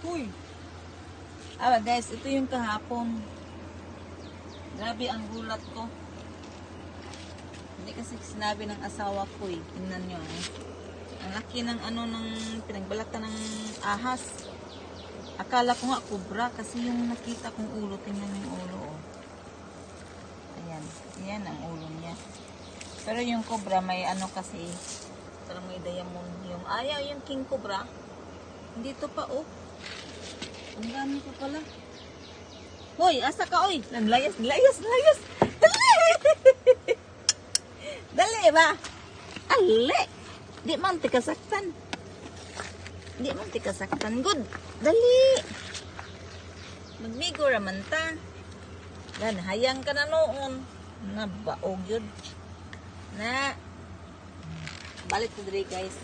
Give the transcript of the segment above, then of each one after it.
Huy. Ah, guys, ito yung kahapon. Grabe ang gulat ko. Hindi kasi sinabi ng asawa ko eh. Tingnan nyo eh. Ang laki ng ng pinagbalatan ng ahas. Akala ko nga kubra kasi yung nakita kong ulo. Tingnan mo yung ulo oh. Ayan. Ayan ang ulo niya. Pero yung cobra may kasi parang may diamond. Yung ayaw yung king cobra. Hindi to pa oh. Ang dami ko pala. Hoy, asa ka oy? Layas. Dali! Dali ba? Ali! Di man ti kasaktan. Good. Dali! Magmigo raman ta. Gan, hayang ka na noon. Nabaog yun. Na. Balik to dre guys.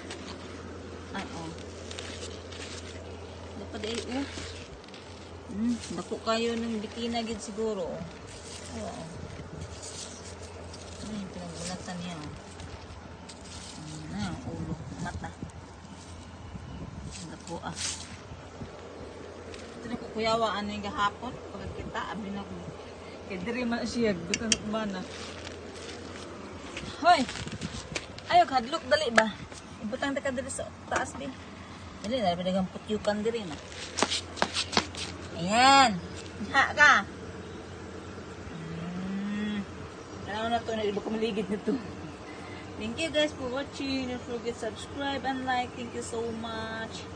Dapat oh. Dako kayo ng bikina gid siguro. Oo. Pinagbulatan niya. Ulo, mata. Dako Ito na kukuyawa yung gahapon. Pag kita, abin ako. Kaya diri man siya. Butang ba na. Hoy! Ayaw, hadlok, dali ba? Ibutang ka diri sa taas din. Dali, dali pinagang putyukan diri na. Ayan. Ha ka. Ano na to? Iba ko maligid na to. Thank you guys for watching. Don't forget to subscribe and like. Thank you so much.